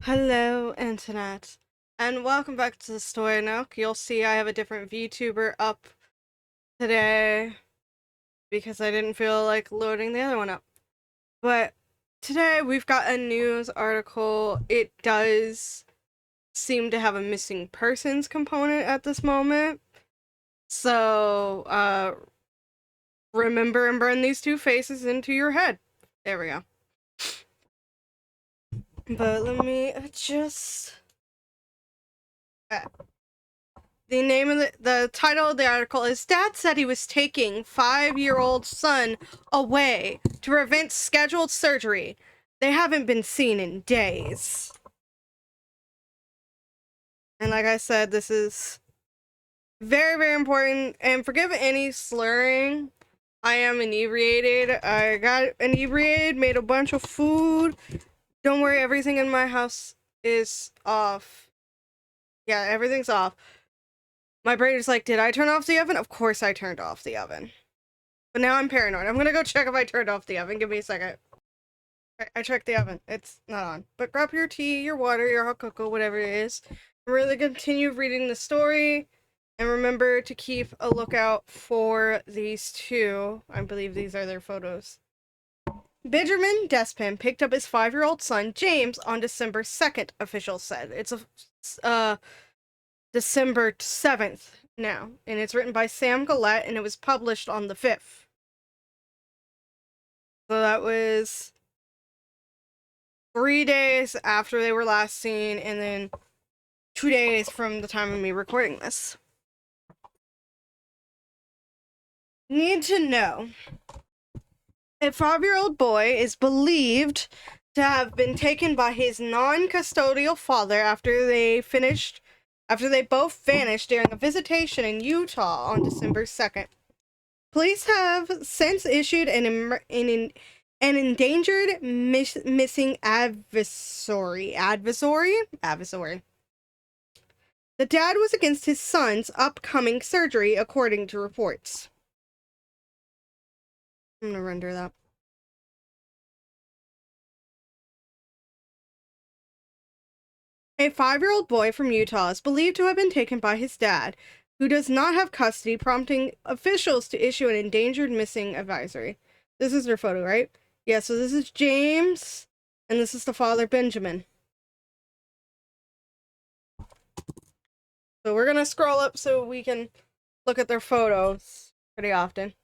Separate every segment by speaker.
Speaker 1: Hello, Internet, and welcome back to the Story Nook. You'll see I have a different VTuber up today because I didn't feel like loading the other one up. But today we've got a news article. It does seem to have a missing persons component at this moment. So, remember and burn these two faces into your head. There we go. But let me adjust. The name of the title of the article is Dad said he was taking 5-year-old son away to prevent scheduled surgery. They haven't been seen in days. And like I said, this is very, very important. And forgive any slurring. I am inebriated. I got inebriated, made a bunch of food. Don't worry, everything in my house is off. Yeah, everything's off. My brain is like, did I turn off the oven? Of course I turned off the oven. But now I'm paranoid. I'm gonna go check if I turned off the oven. Give me a second. I checked the oven. It's not on. But grab your tea, your water, your hot cocoa, whatever it is. Really continue reading the story. And remember to keep a lookout for these two. I believe these are their photos. Benjamin Despin picked up his 5-year-old son, James, on December 2nd, officials said. It's December 7th now. And it's written by Sam Gillette, and it was published on the 5th. So that was 3 days after they were last seen, and then 2 days from the time of me recording this. Need to know. A 5-year-old boy is believed to have been taken by his non-custodial father after they both vanished during a visitation in Utah on December 2nd. Police have since issued an endangered missing advisory. The dad was against his son's upcoming surgery, according to reports. I'm gonna render that. A 5-year-old boy from Utah is believed to have been taken by his dad, who does not have custody, prompting officials to issue an endangered missing advisory. This is their photo, right? Yeah, so this is James, and this is the father, Benjamin. So we're gonna scroll up so we can look at their photos pretty often.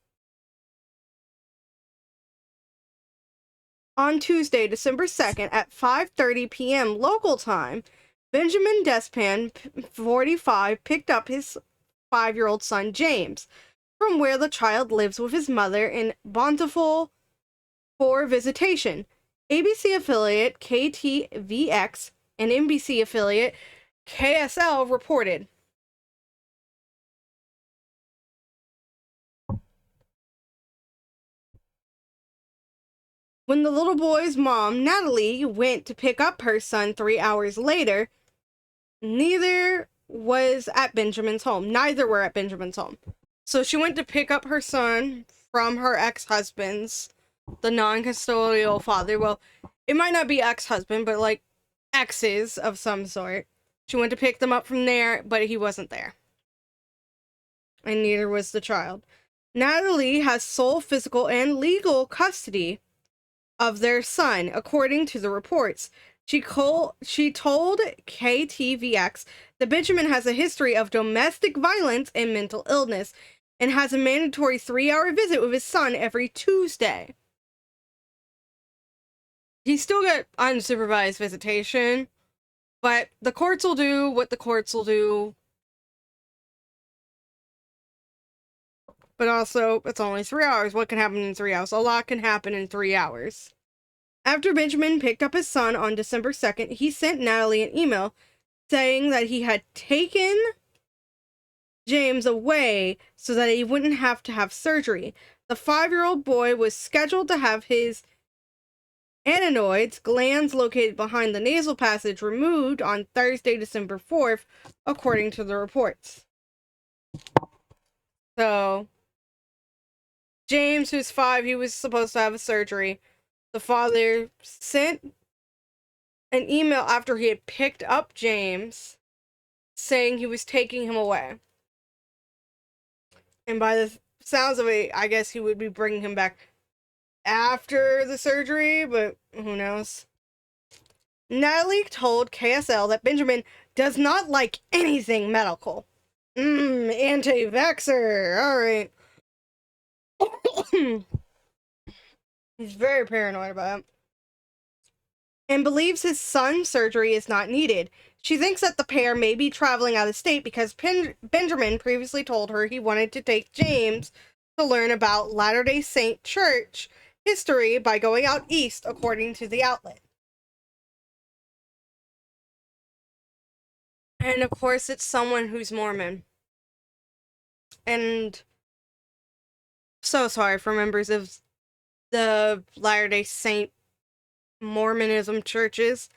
Speaker 1: On Tuesday, December 2nd at 5:30 p.m. local time, Benjamin Despan, 45, picked up his 5-year-old son, James, from where the child lives with his mother in Bountiful for visitation. ABC affiliate KTVX and NBC affiliate KSL reported. When the little boy's mom, Natalie, went to pick up her son 3 hours later, neither were at Benjamin's home. So she went to pick up her son from her ex-husband's, the non-custodial father. Well, it might not be ex-husband, but like exes of some sort. She went to pick them up from there, but he wasn't there. And neither was the child. Natalie has sole physical and legal custody of their son, according to the reports. She told KTVX that Benjamin has a history of domestic violence and mental illness and has a mandatory 3-hour visit with his son every Tuesday. He still got unsupervised visitation, but the courts will do what the courts will do. But also, it's only 3 hours. What can happen in 3 hours? A lot can happen in 3 hours. After Benjamin picked up his son on December 2nd, he sent Natalie an email saying that he had taken James away so that he wouldn't have to have surgery. The 5-year-old boy was scheduled to have his adenoids, glands located behind the nasal passage, removed on Thursday, December 4th, according to the reports. So, James, who's 5, he was supposed to have a surgery. The father sent an email after he had picked up James saying he was taking him away. And by the sounds of it, I guess he would be bringing him back after the surgery, but who knows. Natalie told KSL that Benjamin does not like anything medical. Anti-vaxxer. Alright. He's very paranoid about it. And believes his son's surgery is not needed. She thinks that the pair may be traveling out of state because Benjamin previously told her he wanted to take James to learn about Latter-day Saint Church history by going out east, according to the outlet. And of course, it's someone who's Mormon. And so sorry for members of the Latter-day Saint Mormonism churches,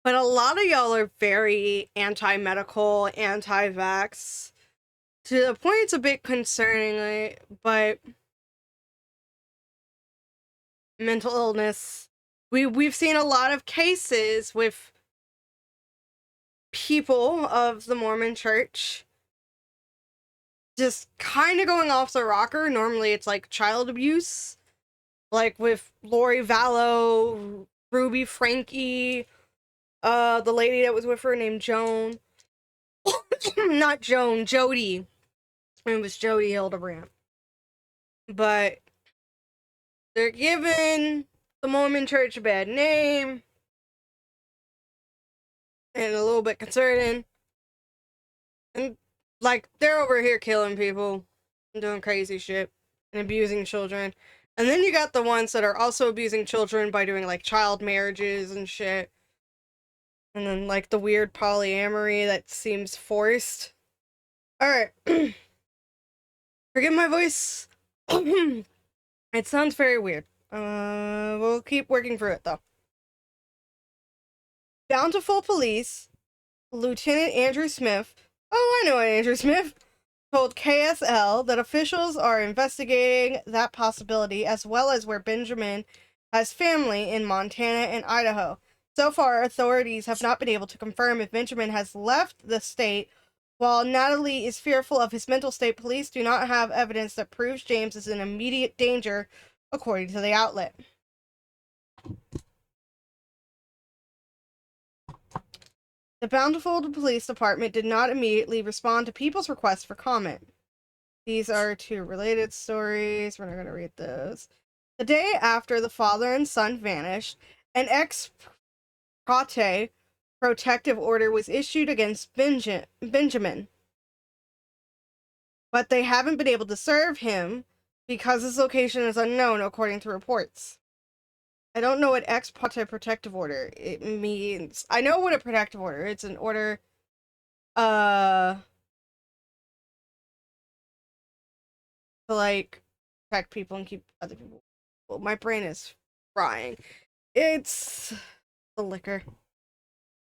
Speaker 1: but a lot of y'all are very anti-medical, anti-vax, to the point it's a bit concerning, but mental illness. We've seen a lot of cases with people of the Mormon church just kind of going off the rocker. Normally it's like child abuse, like with Lori Vallow, Ruby Frankie, the lady that was with her named Joan. Not Joan, Jody. It was Jody Hildebrand. But they're giving the Mormon church a bad name. And a little bit concerning. And, like, they're over here killing people and doing crazy shit and abusing children. And then you got the ones that are also abusing children by doing, like, child marriages and shit. And then, like, the weird polyamory that seems forced. Alright. Forgive my voice. It sounds very weird. We'll keep working through it, though. Bountiful Police, Lieutenant Andrew Smith, oh, I know Andrew Smith, told KSL that officials are investigating that possibility as well as where Benjamin has family in Montana and Idaho. So far, authorities have not been able to confirm if Benjamin has left the state. While Natalie is fearful of his mental state, police do not have evidence that proves James is in immediate danger, according to the outlet. The Bountiful Police Department did not immediately respond to people's requests for comment. These are two related stories. We're not going to read those. The day after the father and son vanished, an ex parte protective order was issued against Benjamin. But they haven't been able to serve him because his location is unknown, according to reports. I don't know what ex parte protective order it means. I know what a protective order. It's an order to like protect people and keep other people. Well, my brain is frying. It's the liquor.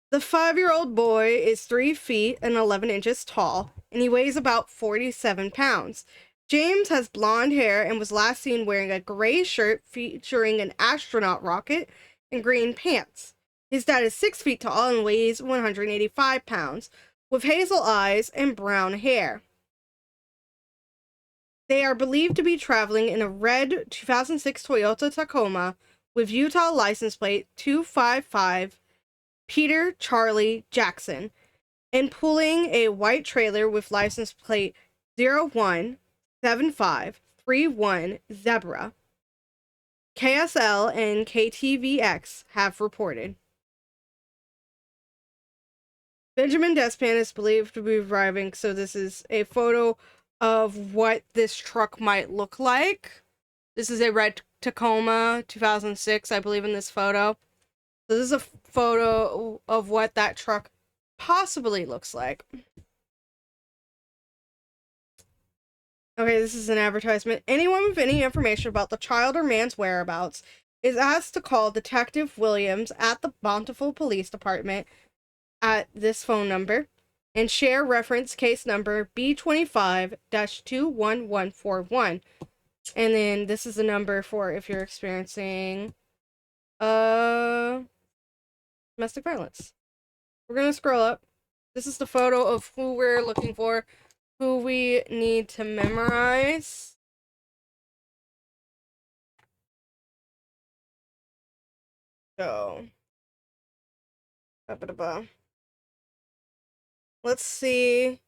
Speaker 1: The 5-year-old boy is 3 feet and 11 inches tall, and he weighs about 47 pounds. James has blonde hair and was last seen wearing a gray shirt featuring an astronaut rocket and green pants. His dad is 6 feet tall and weighs 185 pounds, with hazel eyes and brown hair. They are believed to be traveling in a red 2006 Toyota Tacoma with Utah license plate 255 Peter Charlie Jackson, and pulling a white trailer with license plate 017531 Zebra. KSL and KTVX have reported. Benjamin Despan is believed to be arriving, so this is a photo of what this truck might look like. This is a red Tacoma 2006, I believe, in this photo. So this is a photo of what that truck possibly looks like. Okay, this is an advertisement. Anyone with any information about the child or man's whereabouts is asked to call Detective Williams at the Bountiful Police Department at this phone number and share reference case number B25-21141. And then this is the number for if you're experiencing domestic violence. We're gonna scroll up. This is the photo of who we're looking for, who we need to memorize. So, let's see.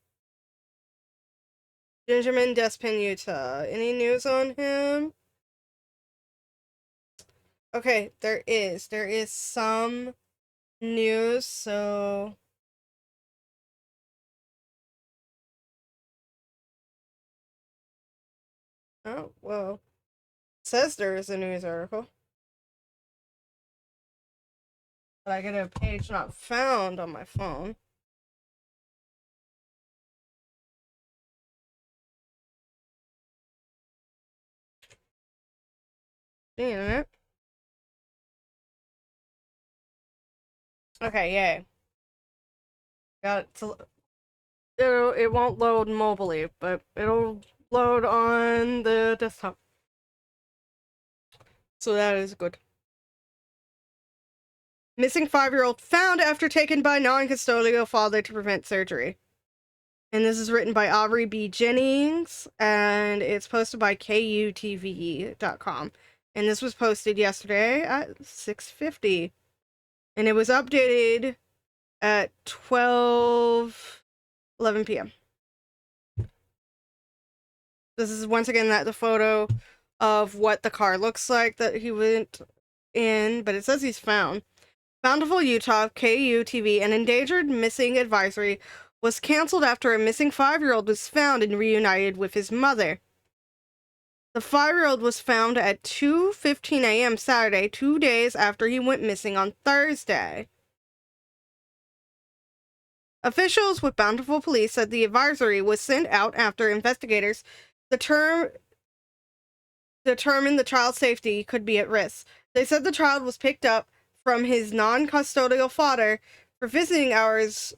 Speaker 1: Benjamin Despin, Utah. Any news on him? Okay, there is. There is some news, so... Oh, well. It says there is a news article. But I get a page not found on my phone. Seeing it. Okay, yay. Got to... It won't load mobilely, but it'll load on the desktop. So that is good. Missing 5-year-old found after taken by non-custodial father to prevent surgery. And this is written by Aubrey B. Jennings, and it's posted by KUTV.com. And this was posted yesterday at 6:50. And it was updated at 11 p.m. This is once again the photo of what the car looks like that he went in, but it says he's found. Bountiful, Utah, KUTV, an endangered missing advisory was canceled after a missing 5-year-old was found and reunited with his mother. The 5-year-old was found at 2:15 a.m. Saturday, 2 days after he went missing on Thursday. Officials with Bountiful Police said the advisory was sent out after investigators determined the child's safety could be at risk. They said the child was picked up from his non-custodial father for visiting hours.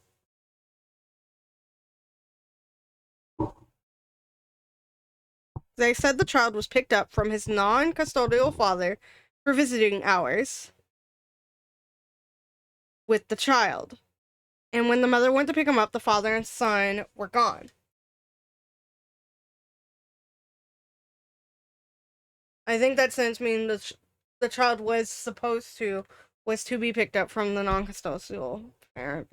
Speaker 1: They said the child was picked up from his non-custodial father for visiting hours with the child. And when the mother went to pick him up, the father and son were gone. I think that sentence means the child was to be picked up from the non-custodial parent.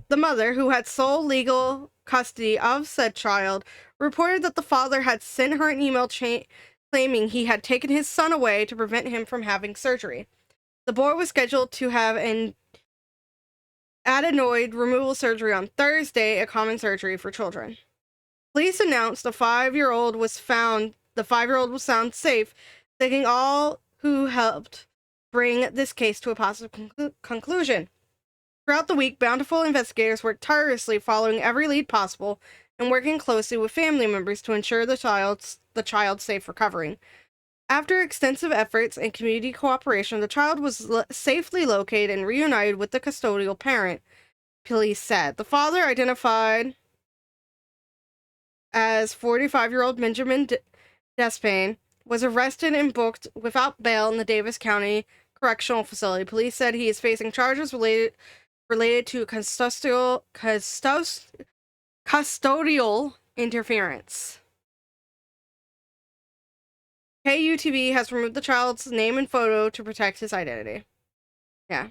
Speaker 1: The mother, who had sole legal custody of said child, reported that the father had sent her an email claiming he had taken his son away to prevent him from having surgery. The boy was scheduled to have an adenoid removal surgery on Thursday, a common surgery for children. Police announced the 5-year-old was found safe, thanking all who helped bring this case to a positive conclusion. Throughout the week, Bountiful investigators worked tirelessly, following every lead possible and working closely with family members to ensure the child's safe recovery. After extensive efforts and community cooperation, the child was safely located and reunited with the custodial parent, police said. The father, identified as 45-year-old Benjamin Despin, was arrested and booked without bail in the Davis County Correctional Facility. Police said he is facing charges related to custodial interference. KUTV has removed the child's name and photo to protect his identity. Yeah.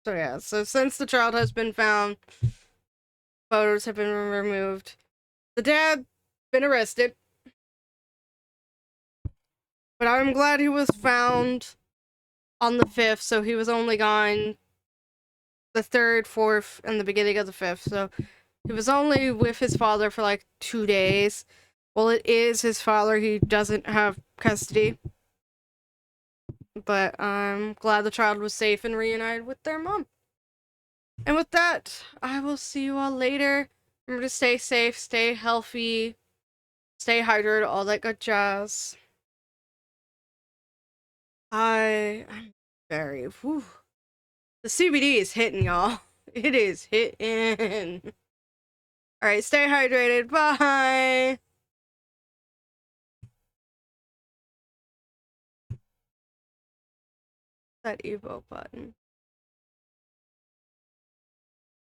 Speaker 1: So yeah, so since the child has been found, photos have been removed. The dad been arrested. But I'm glad he was found on the 5th, so he was only gone the 3rd, 4th, and the beginning of the 5th. So he was only with his father for like 2 days. Well, it is his father. He doesn't have custody. But I'm glad the child was safe and reunited with their mom. And with that, I will see you all later. Remember to stay safe, stay healthy, stay hydrated, all that good jazz. I'm very... Whew. The CBD is hitting, y'all. It is hitting. Alright, stay hydrated. Bye! That Evo button.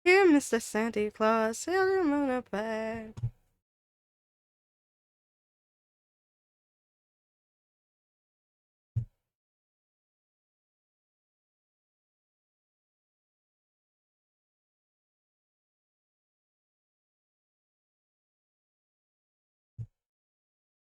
Speaker 1: Here, Mr. Santa Claus, sail the moon up back.